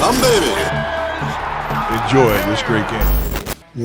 Humm, baby. Enjoy this great game.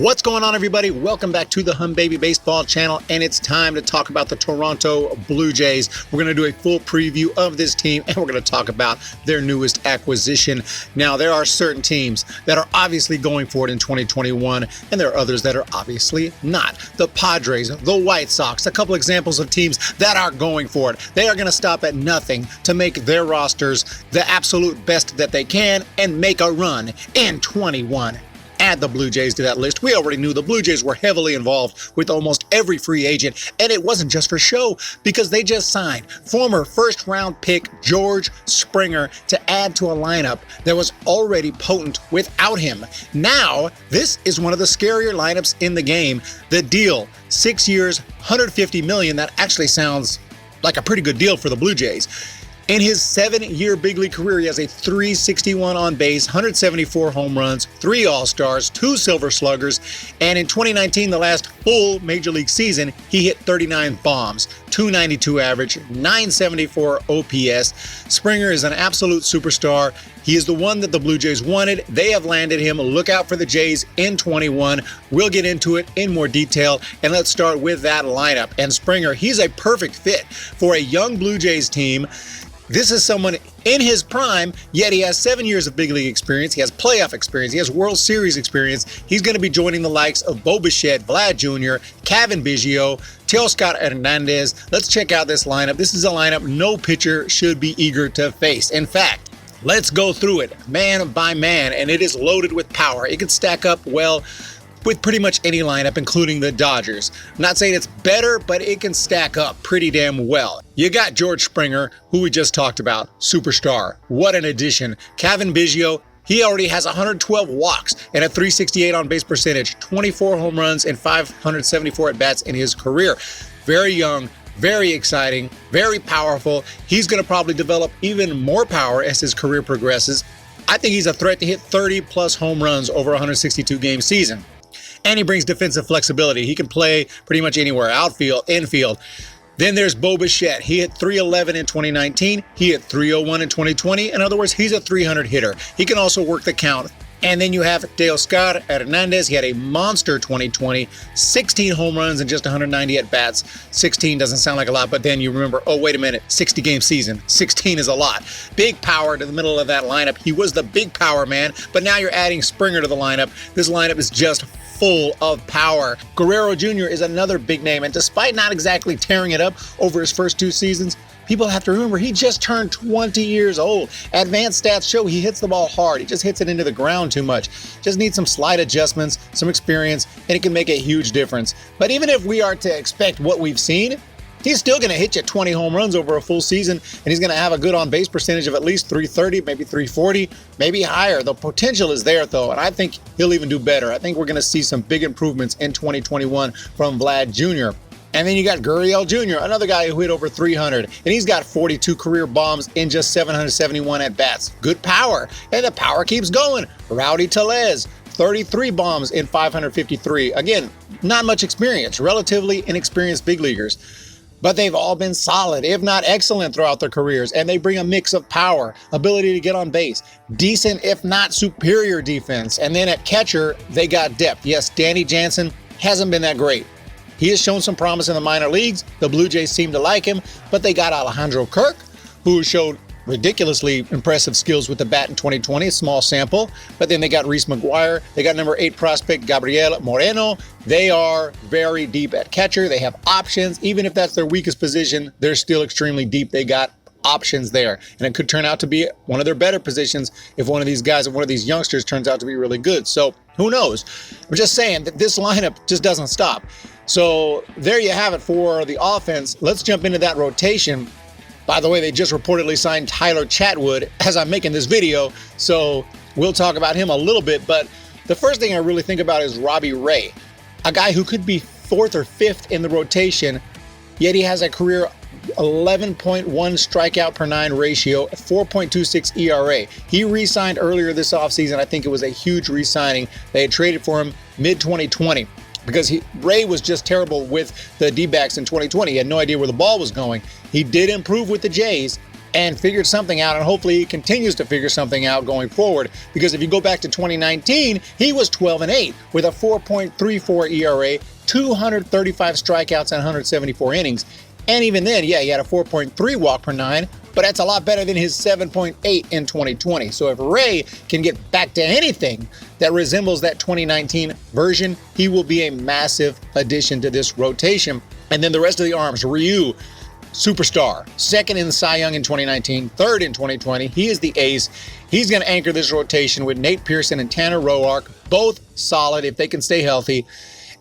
What's going on, everybody? Welcome back to the Humm Baby Baseball channel, and it's time to talk about the Toronto Blue Jays. We're going to do a full preview of this team, and we're going to talk about their newest acquisition. Now, there are certain teams that are obviously going for it in 2021, and there are others that are obviously not. The Padres, the White Sox, a couple examples of teams that are going for it. They are going to stop at nothing to make their rosters the absolute best that they can and make a run in 21. Add the Blue Jays to that list. We already knew the Blue Jays were heavily involved with almost every free agent, and it wasn't just for show because they just signed former first-round pick George Springer to add to a lineup that was already potent without him. Now, this is one of the scarier lineups in the game. The deal, 6 years, $150 million. That actually sounds like a pretty good deal for the Blue Jays. In his 7-year big league career, he has a .361 on base, 174 home runs, 3 All-Stars, 2 Silver Sluggers, and in 2019, the last full Major League season, he hit 39 bombs, .292 average, .974 OPS. Springer is an absolute superstar. He is the one that the Blue Jays wanted. They have landed him. Look out for the Jays in 21. We'll get into it in more detail, and let's start with that lineup. And Springer, he's a perfect fit for a young Blue Jays team. This is someone in his prime, yet he has 7 years of big league experience. He has playoff experience. He has World Series experience. He's going to be joining the likes of Bo Bichette, Vlad Jr., Cavan Biggio, Teoscar Hernandez. Let's check out this lineup. This is a lineup no pitcher should be eager to face. In fact, let's go through it man by man, and it is loaded with power. It can stack up well with pretty much any lineup, including the Dodgers. I'm not saying it's better, but it can stack up pretty damn well. You got George Springer, who we just talked about, superstar. What an addition. Cavan Biggio, he already has 112 walks and a .368 on base percentage, 24 home runs, and 574 at-bats in his career. Very young, very exciting, very powerful. He's going to probably develop even more power as his career progresses. I think he's a threat to hit 30-plus home runs over a 162-game season. And he brings defensive flexibility. He can play pretty much anywhere, outfield, infield. Then there's Bo Bichette. He hit .311 in 2019. He hit .301 in 2020. In other words, he's a .300 hitter. He can also work the count. And then you have Teoscar Hernandez. He had a monster 2020, 16 home runs and just 190 at-bats. 16 doesn't sound like a lot, but then you remember, oh, wait a minute, 60-game season. 16 is a lot. Big power to the middle of that lineup. He was the big power man, but now you're adding Springer to the lineup. This lineup is just full of power. Guerrero Jr. is another big name, and despite not exactly tearing it up over his first 2 seasons, people have to remember he just turned 20 years old. Advanced stats show he hits the ball hard. He just hits it into the ground too much. Just needs some slight adjustments, some experience, and it can make a huge difference. But even if we are to expect what we've seen, he's still going to hit you 20 home runs over a full season, and he's going to have a good on-base percentage of at least .330, maybe .340, maybe higher. The potential is there, though, and I think he'll even do better. I think we're going to see some big improvements in 2021 from Vlad Jr. And then you got Gurriel Jr., another guy who hit over .300, and he's got 42 career bombs in just 771 at-bats. Good power, and the power keeps going. Rowdy Tellez, 33 bombs in 553. Again, not much experience, relatively inexperienced big leaguers. But they've all been solid, if not excellent, throughout their careers, and they bring a mix of power, ability to get on base, decent, if not superior defense. And then at catcher, they got depth. Yes, Danny Jansen hasn't been that great. He has shown some promise in the minor leagues. The Blue Jays seem to like him, but they got Alejandro Kirk, who showed ridiculously impressive skills with the bat in 2020, a small sample. But then they got Reese McGuire. They got number 8 prospect Gabriel Moreno. They are very deep at catcher. They have options. Even if that's their weakest position, they're still extremely deep. They got options there. And it could turn out to be one of their better positions if one of these guys, if one of these youngsters turns out to be really good. So who knows? I'm just saying that this lineup just doesn't stop. So there you have it for the offense. Let's jump into that rotation. By the way, they just reportedly signed Tyler Chatwood as I'm making this video, so we'll talk about him a little bit. But the first thing I really think about is Robbie Ray, a guy who could be 4th or 5th in the rotation, yet he has a career 11.1 strikeout per 9 ratio, 4.26 ERA. He re-signed earlier this offseason. I think it was a huge re-signing. They had traded for him mid-2020. Because Ray was just terrible with the D-backs in 2020. He had no idea where the ball was going. He did improve with the Jays, and figured something out, and hopefully he continues to figure something out going forward. Because if you go back to 2019, he was 12-8 with a 4.34 ERA, 235 strikeouts, and 174 innings. And even then, yeah, he had a 4.3 walk per nine, but that's a lot better than his 7.8 in 2020. So if Ray can get back to anything that resembles that 2019 version, he will be a massive addition to this rotation. And then the rest of the arms, Ryu, superstar, second in the Cy Young in 2019, third in 2020. He is the ace. He's going to anchor this rotation with Nate Pearson and Tanner Roark, both solid if they can stay healthy.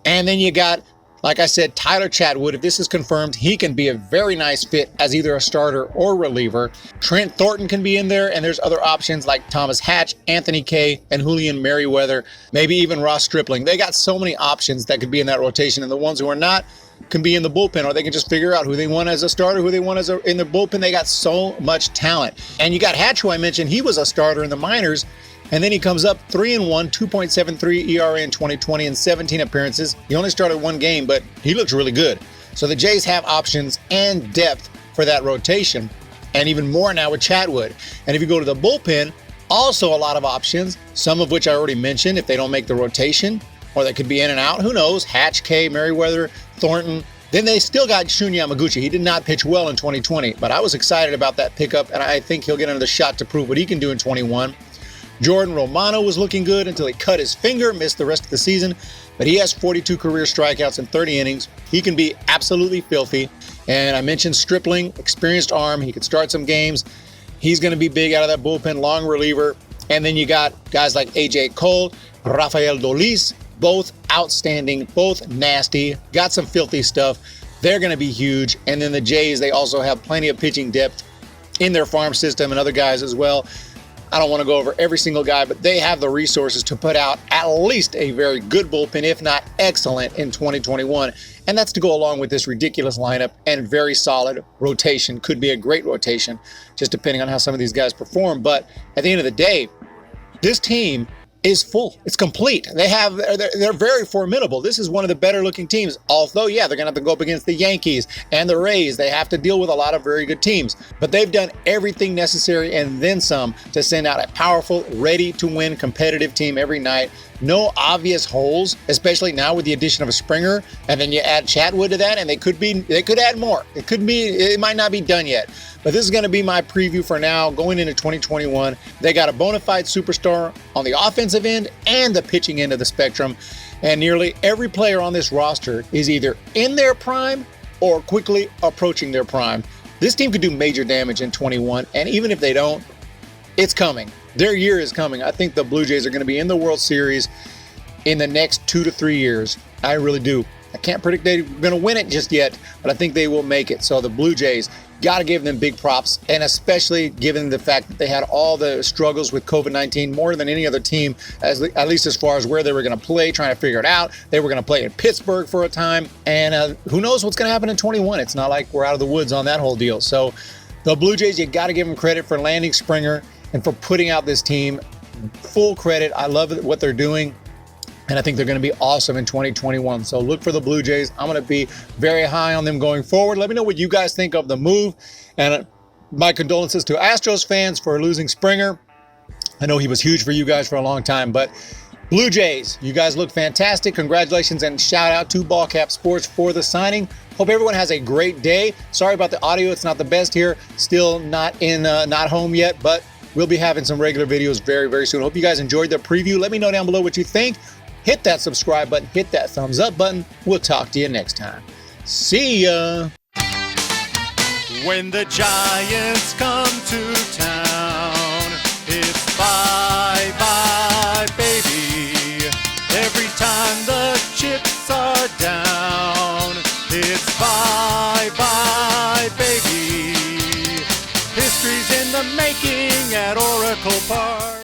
And then you got, like I said, Tyler Chatwood. If this is confirmed, he can be a very nice fit as either a starter or reliever. Trent Thornton can be in there, and there's other options like Thomas Hatch, Anthony Kay, and Julian Merriweather, maybe even Ross Stripling. They got so many options that could be in that rotation, and the ones who are not can be in the bullpen, or they can just figure out who they want as a starter, who they want as in the bullpen. They got so much talent. And you got Hatch, who I mentioned, he was a starter in the minors, and then he comes up 3-1, 2.73 ERA in 2020 and 17 appearances. He only started one game, but he looks really good. So the Jays have options and depth for that rotation, and even more now with Chatwood. And if you go to the bullpen, also a lot of options, some of which I already mentioned if they don't make the rotation, or they could be in and out. Who knows? Hatch, Kay, Merriweather, Thornton. Then they still got Shun Yamaguchi. He did not pitch well in 2020, but I was excited about that pickup, and I think he'll get another shot to prove what he can do in 21. Jordan Romano was looking good until he cut his finger, missed the rest of the season, but he has 42 career strikeouts in 30 innings. He can be absolutely filthy. And I mentioned Stripling, experienced arm. He could start some games. He's going to be big out of that bullpen, long reliever. And then you got guys like AJ Cole, Rafael Dolis, both outstanding, both nasty, got some filthy stuff. They're going to be huge. And then the Jays, they also have plenty of pitching depth in their farm system and other guys as well. I don't want to go over every single guy, but they have the resources to put out at least a very good bullpen, if not excellent, in 2021. And that's to go along with this ridiculous lineup and very solid rotation. Could be a great rotation, just depending on how some of these guys perform. But at the end of the day, this team is full. It's complete. They're very formidable. This is one of the better looking teams. Although, yeah, they're going to have to go up against the Yankees and the Rays. They have to deal with a lot of very good teams. But they've done everything necessary and then some to send out a powerful, ready to win competitive team every night. No obvious holes, especially now with the addition of a Springer, and then you add Chatwood to that, and they could add more. It might not be done yet. But this is going to be my preview for now going into 2021. They got a bona fide superstar on the offensive end and the pitching end of the spectrum. And nearly every player on this roster is either in their prime or quickly approaching their prime. This team could do major damage in 21. And even if they don't, it's coming. Their year is coming. I think the Blue Jays are going to be in the World Series in the next 2 to 3 years. I really do. I can't predict they're going to win it just yet, but I think they will make it. So the Blue Jays, got to give them big props, and especially given the fact that they had all the struggles with COVID-19 more than any other team, at least as far as where they were going to play, trying to figure it out. They were going to play in Pittsburgh for a time, and who knows what's going to happen in 21. It's not like we're out of the woods on that whole deal. So the Blue Jays, you got to give them credit for landing Springer and for putting out this team. Full credit. I love what they're doing. And I think they're going to be awesome in 2021. So look for the Blue Jays. I'm going to be very high on them going forward. Let me know what you guys think of the move. And my condolences to Astros fans for losing Springer. I know he was huge for you guys for a long time. But Blue Jays, you guys look fantastic. Congratulations and shout out to Ballcap Sports for the signing. Hope everyone has a great day. Sorry about the audio. It's not the best here. Still not home yet. But we'll be having some regular videos very, very soon. Hope you guys enjoyed the preview. Let me know down below what you think. Hit that subscribe button, hit that thumbs up button. We'll talk to you next time. See ya. When the Giants come to town, it's bye-bye, baby. Every time the chips are down, it's bye-bye, baby. History's in the making at Oracle Park.